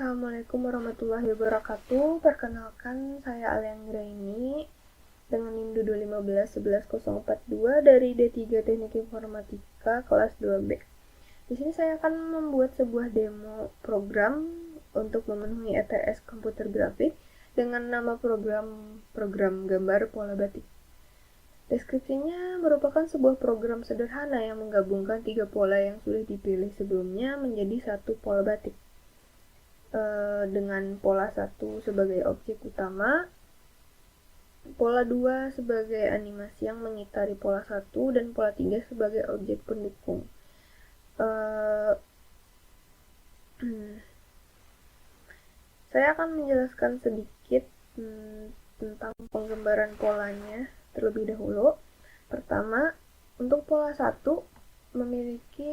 Assalamualaikum warahmatullahi wabarakatuh. Perkenalkan, saya Alianggraini dengan NIM 2151142 dari D3 Teknik Informatika kelas 2B. Di sini saya akan membuat sebuah demo program untuk memenuhi ETS komputer grafik dengan nama program gambar pola batik. Deskripsinya merupakan sebuah program sederhana yang menggabungkan 3 pola yang sudah dipilih sebelumnya menjadi satu pola batik. Dengan pola 1 sebagai objek utama, pola 2 sebagai animasi yang mengitari pola 1, dan pola 3 sebagai objek pendukung. Saya akan menjelaskan sedikit tentang penggambaran polanya terlebih dahulu. Pertama, untuk pola 1 memiliki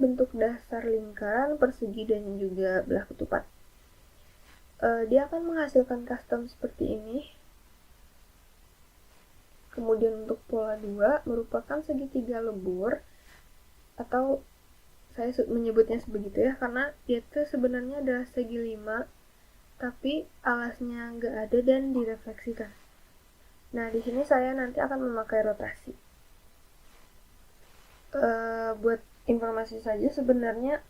bentuk dasar lingkaran, persegi, dan juga belah ketupat. Dia akan menghasilkan custom seperti ini. Kemudian untuk pola 2 merupakan segitiga lebur, atau saya menyebutnya sebegitu ya, karena dia itu sebenarnya adalah segi 5, tapi alasnya nggak ada dan direfleksikan. Nah, di sini saya nanti akan memakai rotasi. Buat informasi saja, sebenarnya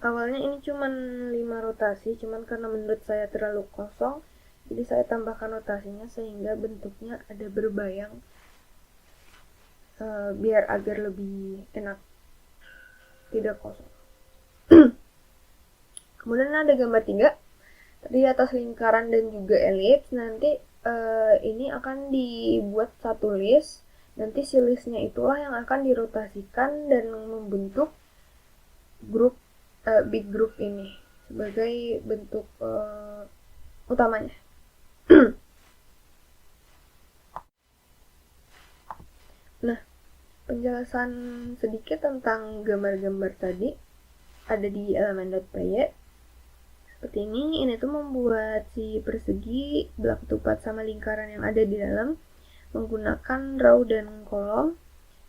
awalnya ini cuma 5 rotasi, cuman karena menurut saya terlalu kosong, jadi saya tambahkan rotasinya sehingga bentuknya ada berbayang, biar agar lebih enak, tidak kosong. Kemudian ada gambar 3 di atas lingkaran dan juga elips. Nanti ini akan dibuat satu list. Nanti si listnya itulah yang akan dirotasikan dan membentuk grup big group ini sebagai bentuk utamanya. Nah, penjelasan sedikit tentang gambar-gambar tadi ada di elemen.py. Seperti ini tuh membuat si persegi, belah ketupat, sama lingkaran yang ada di dalam menggunakan row dan kolom.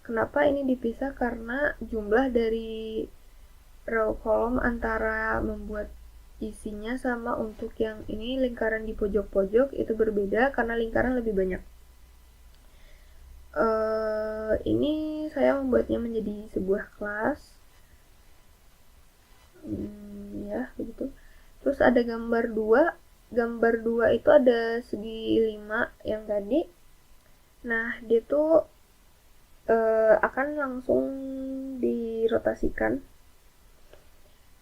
Kenapa ini dipisah? Karena jumlah dari row kolom antara membuat isinya sama untuk yang ini lingkaran di pojok-pojok itu berbeda karena lingkaran lebih banyak. Ini saya membuatnya menjadi sebuah kelas. Ya, begitu. Terus ada gambar 2. Gambar 2 itu ada segi 5 yang tadi. Nah, dia tuh akan langsung dirotasikan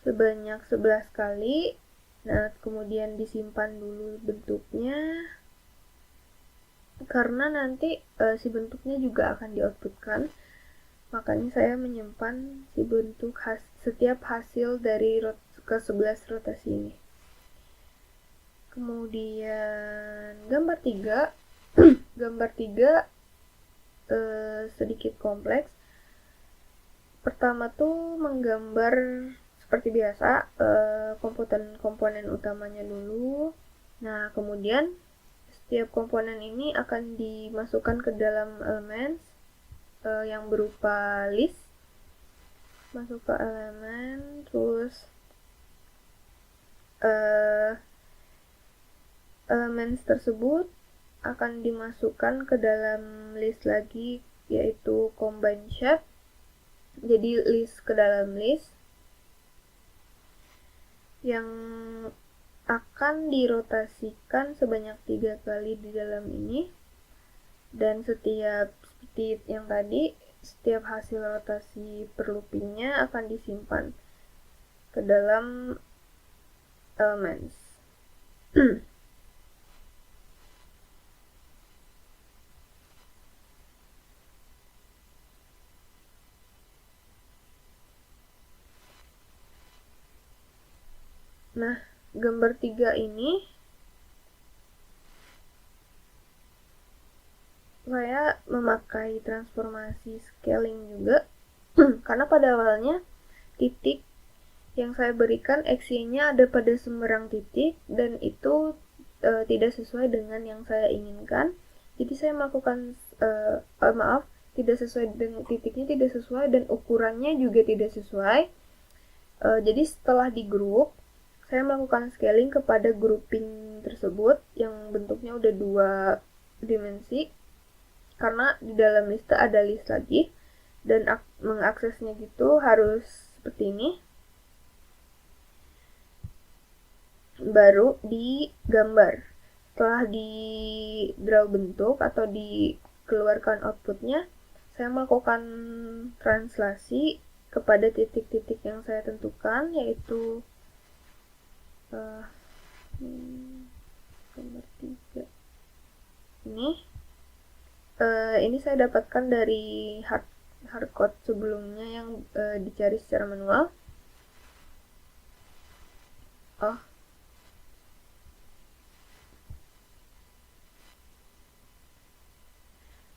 sebanyak 11 kali. Nah, kemudian disimpan dulu bentuknya karena nanti si bentuknya juga akan di-outputkan. Makanya saya menyimpan si bentuk setiap hasil dari ke-11 rotasi ini. Kemudian gambar 3. Gambar 3 sedikit kompleks. Pertama tuh menggambar seperti biasa komponen utamanya dulu. Nah, kemudian setiap komponen ini akan dimasukkan ke dalam elemen yang berupa list. Masuk ke elemen, terus elemen tersebut akan dimasukkan ke dalam list lagi, yaitu combine shape. Jadi list ke dalam list yang akan dirotasikan sebanyak 3 kali di dalam ini. Dan setiap seperti yang tadi, setiap hasil rotasi per loopingnya akan disimpan ke dalam elements. Nah, gambar 3 ini saya memakai transformasi scaling juga karena pada awalnya titik yang saya berikan XY-nya ada pada seberang titik dan itu tidak sesuai dengan yang saya inginkan. Jadi saya melakukan tidak sesuai dengan titiknya, tidak sesuai, dan ukurannya juga tidak sesuai. Jadi setelah di grup, saya melakukan scaling kepada grouping tersebut yang bentuknya udah 2 dimensi, karena di dalam list ada list lagi, dan mengaksesnya gitu harus seperti ini. Baru digambar. Setelah di draw bentuk atau dikeluarkan outputnya, saya melakukan translasi kepada titik-titik yang saya tentukan, yaitu gambar 3 ini saya dapatkan dari hardcode sebelumnya yang dicari secara manual.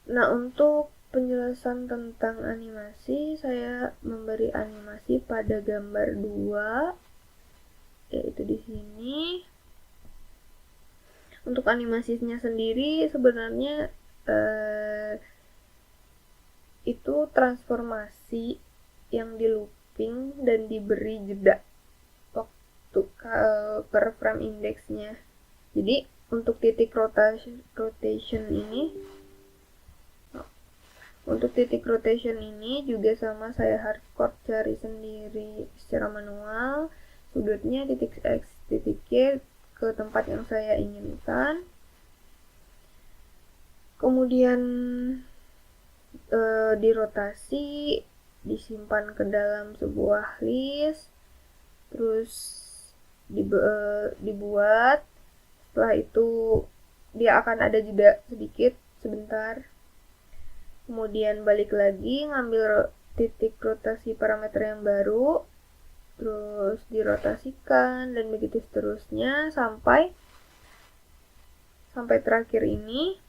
Nah, untuk penjelasan tentang animasi, saya memberi animasi pada gambar 2, yaitu di sini. Untuk animasinya sendiri sebenarnya itu transformasi yang di looping dan diberi jeda waktu per frame indexnya. Jadi untuk titik rotation ini juga sama, saya hardcode cari sendiri secara manual sudutnya titik X, titik Y ke tempat yang saya inginkan. Kemudian dirotasi, disimpan ke dalam sebuah list, terus dibuat. Setelah itu dia akan ada jeda sedikit sebentar, kemudian balik lagi ngambil titik rotasi parameter yang baru, terus dirotasikan, dan begitu seterusnya sampai terakhir ini.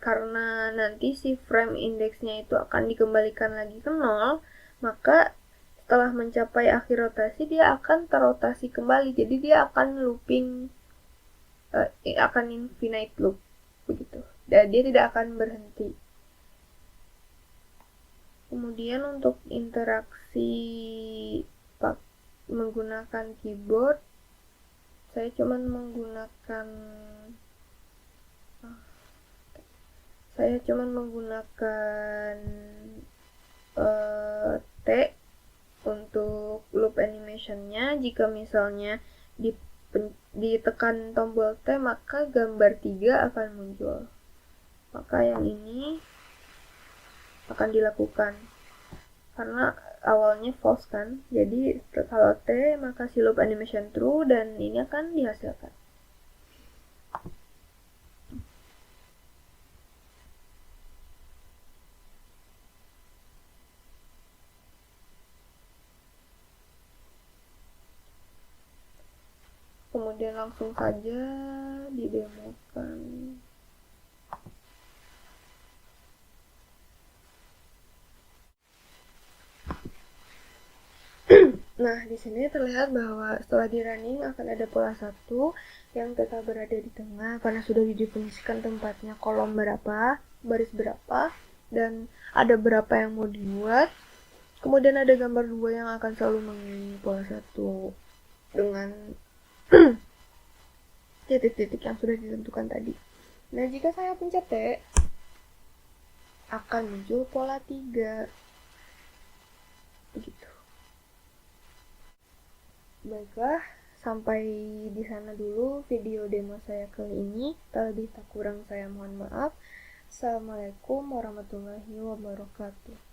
Karena nanti si frame indexnya itu akan dikembalikan lagi ke 0, maka setelah mencapai akhir rotasi dia akan terrotasi kembali, jadi dia akan looping, akan infinite loop begitu, dan dia tidak akan berhenti. Kemudian untuk interaksi menggunakan keyboard, saya cuma menggunakan T untuk loop animationnya. Jika misalnya ditekan tombol T, maka gambar 3 akan muncul. Maka yang ini akan dilakukan karena awalnya false kan, jadi kalau T maka si loop animation true dan ini akan dihasilkan. Kemudian langsung saja didemokan. Nah, di sini terlihat bahwa setelah di running akan ada pola 1 yang tetap berada di tengah karena sudah didefinisikan tempatnya kolom berapa, baris berapa, dan ada berapa yang mau dibuat. Kemudian ada gambar 2 yang akan selalu mengelilingi pola 1 dengan titik-titik yang sudah ditentukan tadi. Nah, jika saya pencet T, akan muncul pola 3. Begitu. Baiklah, sampai di sana dulu video demo saya kali ini. Tak lebih tak kurang saya mohon maaf. Assalamualaikum warahmatullahi wabarakatuh.